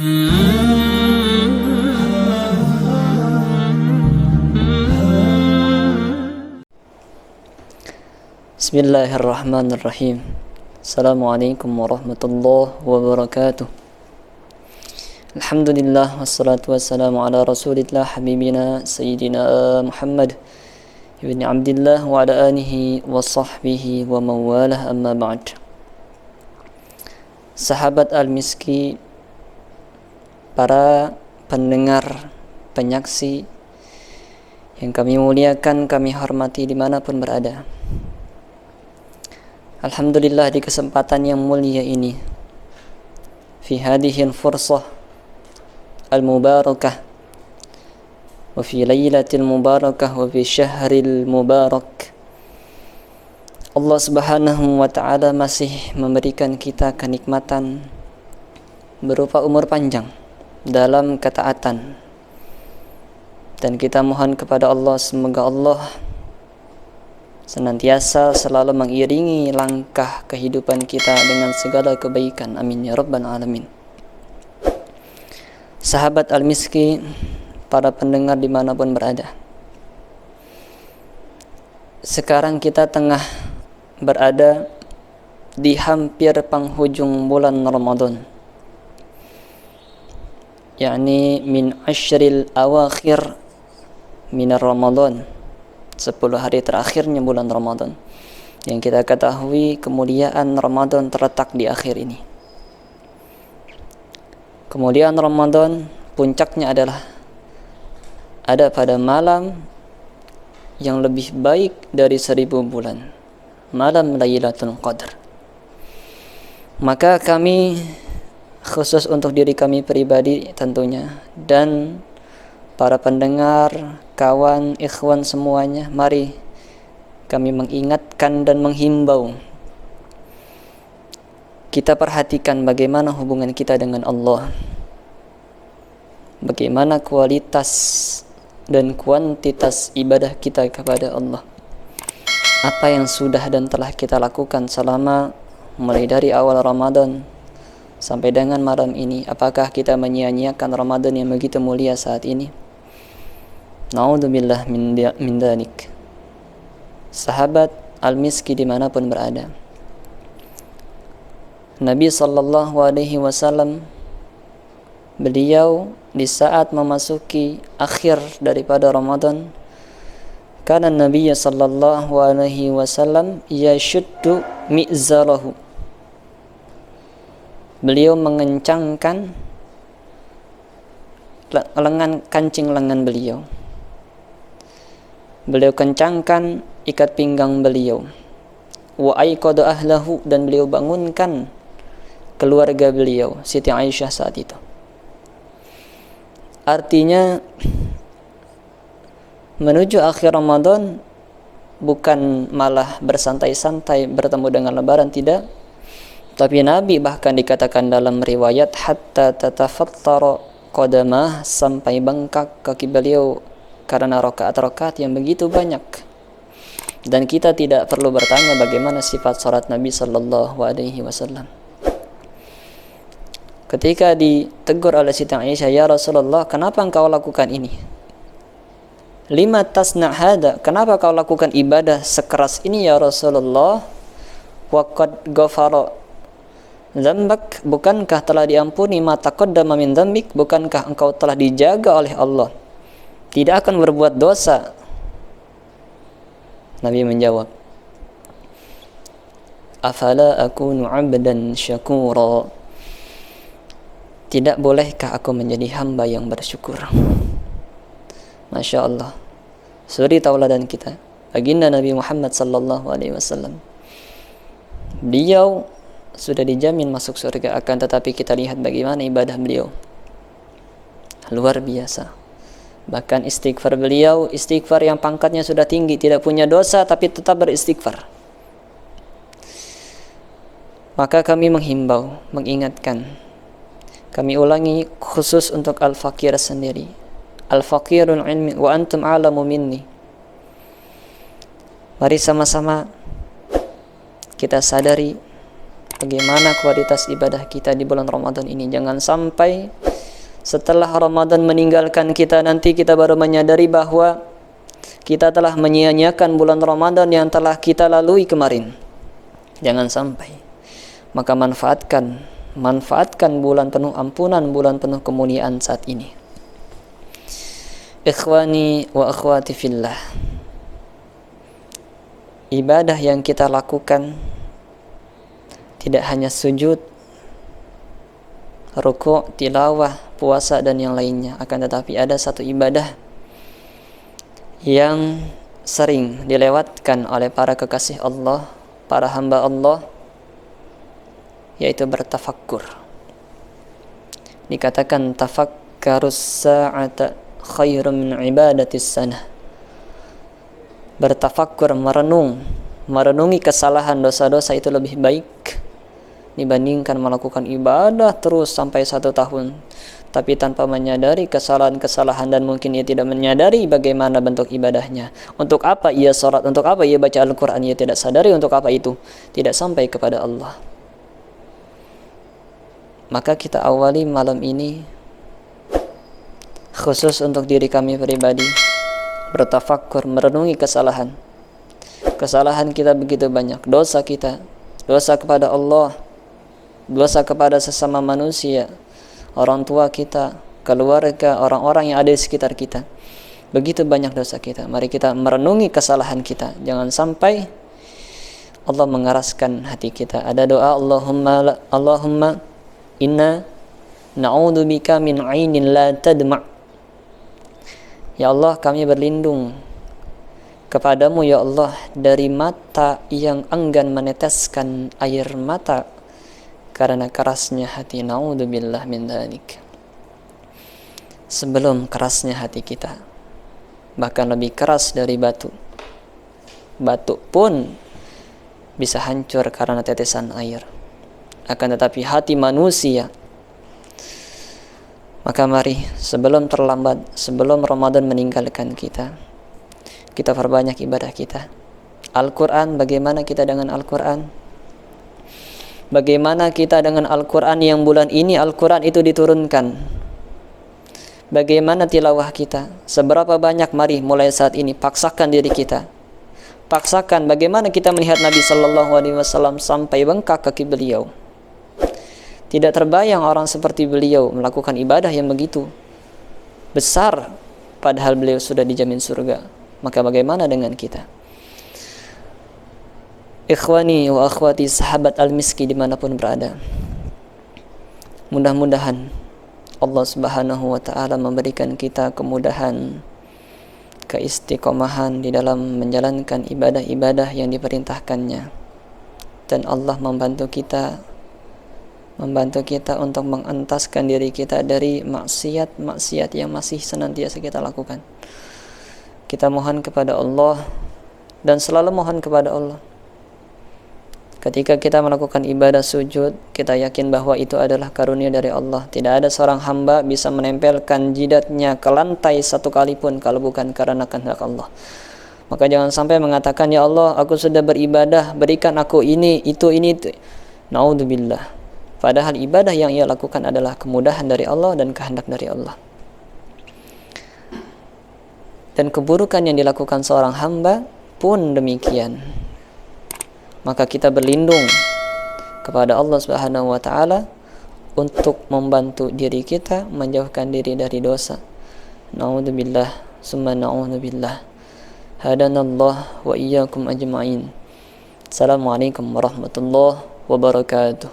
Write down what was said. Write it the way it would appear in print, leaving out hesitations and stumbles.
Bismillahirrahmanirrahim. Assalamualaikum warahmatullahi wabarakatuh. Alhamdulillah wassalatu wassalamu ala rasulillah habibina sayyidina Muhammad ibn Abdullah wa ala alihi wa sahbihi wa mawalah, amma ba'd. Sahabat Al-Miski, para pendengar, penyaksi yang kami muliakan, kami hormati dimanapun berada. Alhamdulillah, di kesempatan yang mulia ini, fi hadhihi al-fursah al-mubarakah wa fi laylatil mubarakah wa fi syahril mubarak, Allah Subhanahu wa ta'ala masih memberikan kita kenikmatan berupa umur panjang dalam ketaatan, dan kita mohon kepada Allah semoga Allah senantiasa selalu mengiringi langkah kehidupan kita dengan segala kebaikan. Amin ya rabbal alamin. Sahabat Al-Miski, para pendengar dimanapun berada, sekarang kita tengah berada di hampir penghujung bulan Ramadan, yakni min ashril awakhir minar Ramadan, 10 hari terakhirnya bulan Ramadan. Yang kita ketahui, kemuliaan Ramadan terletak di akhir ini. Kemuliaan Ramadan puncaknya adalah ada pada malam yang lebih baik dari 1000 bulan, malam Lailatul Qadar. Maka kami, khusus untuk diri kami pribadi tentunya, dan para pendengar, kawan, ikhwan semuanya, mari kami mengingatkan dan menghimbau, kita perhatikan bagaimana hubungan kita dengan Allah, bagaimana kualitas dan kuantitas ibadah kita kepada Allah, apa yang sudah dan telah kita lakukan selama mulai dari awal Ramadan sampai dengan malam ini. Apakah kita menyia-nyiakan Ramadan yang begitu mulia saat ini? Na'udzubillah min dzalik. Sahabat Al-Miski dimanapun berada, Nabi sallallahu alaihi wasallam, beliau di saat memasuki akhir daripada Ramadan, kana Nabi sallallahu alaihi wasallam yashuddu mi'zarahu, beliau mengencangkan kancing lengan beliau. Beliau kencangkan ikat pinggang beliau. Wa aiqada ahlahu, dan beliau bangunkan keluarga beliau, Siti Aisyah saat itu. Artinya menuju akhir Ramadan bukan malah bersantai-santai bertemu dengan lebaran, tidak. Tapi Nabi bahkan dikatakan dalam riwayat hatta tatafattara qadamah, sampai bengkak kaki beliau karena rakaat-rakaat yang begitu banyak. Dan kita tidak perlu bertanya bagaimana sifat salat Nabi sallallahu alaihi wasallam. Ketika ditegur oleh Siti Aisyah, ya Rasulullah, kenapa engkau lakukan ini? Lima tasna' hada, kenapa kau lakukan ibadah sekeras ini ya Rasulullah? Wa qad ghafara dzambak, bukankah telah diampuni ma taqaddama min dzambik, bukankah engkau telah dijaga oleh Allah, tidak akan berbuat dosa? Nabi menjawab, afala akunu 'abdan syakura, tidak bolehkah aku menjadi hamba yang bersyukur? Masya Allah, suri tauladan kita, baginda Nabi Muhammad sallallahu alaihi wasallam. Beliau sudah dijamin masuk surga, akan tetapi kita lihat bagaimana ibadah beliau, luar biasa. Bahkan istighfar beliau, istighfar yang pangkatnya sudah tinggi, tidak punya dosa tapi tetap beristighfar. Maka kami menghimbau, mengingatkan, kami ulangi khusus untuk al-faqir sendiri, al-faqirul ilmi wa antum a'lamu minni. Mari sama-sama kita sadari bagaimana kualitas ibadah kita di bulan Ramadan ini. Jangan sampai Setelah Ramadan meninggalkan kita, nanti kita baru menyadari bahwa kita telah menyia-nyiakan bulan Ramadan yang telah kita lalui kemarin. Jangan sampai. Maka manfaatkan bulan penuh ampunan, bulan penuh kemuliaan saat ini. Ikhwani wa akhwati fillah, ibadah yang kita lakukan tidak hanya sujud, rukuk, tilawah, puasa dan yang lainnya, akan tetapi ada satu ibadah yang sering dilewatkan oleh para kekasih Allah, para hamba Allah, yaitu bertafakkur. Dikatakan tafakkarus sa'ata khairun min ibadatis sanah. Bertafakkur, merenungi kesalahan, dosa-dosa itu lebih baik dibandingkan melakukan ibadah terus sampai 1 tahun tapi tanpa menyadari kesalahan-kesalahan, dan mungkin ia tidak menyadari bagaimana bentuk ibadahnya. Untuk apa ia salat, untuk apa ia baca Al-Quran, ia tidak sadari untuk apa itu, tidak sampai kepada Allah. Maka kita awali malam ini khusus untuk diri kami pribadi, bertafakkur, merenungi kesalahan kita begitu banyak, dosa kita, dosa kepada Allah, dosa kepada sesama manusia, orang tua kita, keluarga, orang-orang yang ada di sekitar kita. Begitu banyak dosa kita. Mari kita merenungi kesalahan kita. Jangan sampai Allah mengeraskan hati kita. Ada doa, Allahumma inna na'udzubika min 'ainin la tadma'. Ya Allah, kami berlindung kepadamu ya Allah dari mata yang enggan meneteskan air mata karena kerasnya hati. Na'udzubillah min dzalik. Sebelum kerasnya hati kita, bahkan lebih keras dari batu. Batu pun bisa hancur karena tetesan air. Akan tetapi hati manusia, maka mari sebelum terlambat, sebelum Ramadan meninggalkan kita, kita perbanyak ibadah kita. Al-Quran, bagaimana kita dengan Al-Quran? Bagaimana kita dengan Al-Quran yang bulan ini Al-Quran itu diturunkan? Bagaimana tilawah kita? Seberapa banyak? Mari mulai saat ini paksakan diri kita. Paksakan bagaimana kita melihat Nabi SAW sampai bengkak kaki beliau. Tidak terbayang orang seperti beliau melakukan ibadah yang begitu besar, padahal beliau sudah dijamin surga. Maka bagaimana dengan kita? Ikhwani wa akhwati, sahabat al-miski dimanapun berada, mudah-mudahan Allah Subhanahu wa ta'ala memberikan kita kemudahan, keistiqomahan di dalam menjalankan ibadah-ibadah yang diperintahkannya, dan Allah membantu kita untuk mengentaskan diri kita dari maksiat-maksiat yang masih senantiasa kita lakukan. Kita mohon kepada Allah dan selalu mohon kepada Allah. Ketika kita melakukan ibadah sujud, kita yakin bahwa itu adalah karunia dari Allah. Tidak ada seorang hamba bisa menempelkan jidatnya ke lantai satu kali pun kalau bukan karena kehendak Allah. Maka jangan sampai mengatakan, ya Allah, aku sudah beribadah, berikan aku ini, itu. Naudzubillah. Padahal ibadah yang ia lakukan adalah kemudahan dari Allah dan kehendak dari Allah. Dan keburukan yang dilakukan seorang hamba pun demikian. Maka kita berlindung kepada Allah Subhanahu wa ta'ala untuk membantu diri kita menjauhkan diri dari dosa. Na'udzubillah summa na'udzubillah. Hadanallah wa iyyakum ajma'in. Assalamualaikum warahmatullahi wabarakatuh.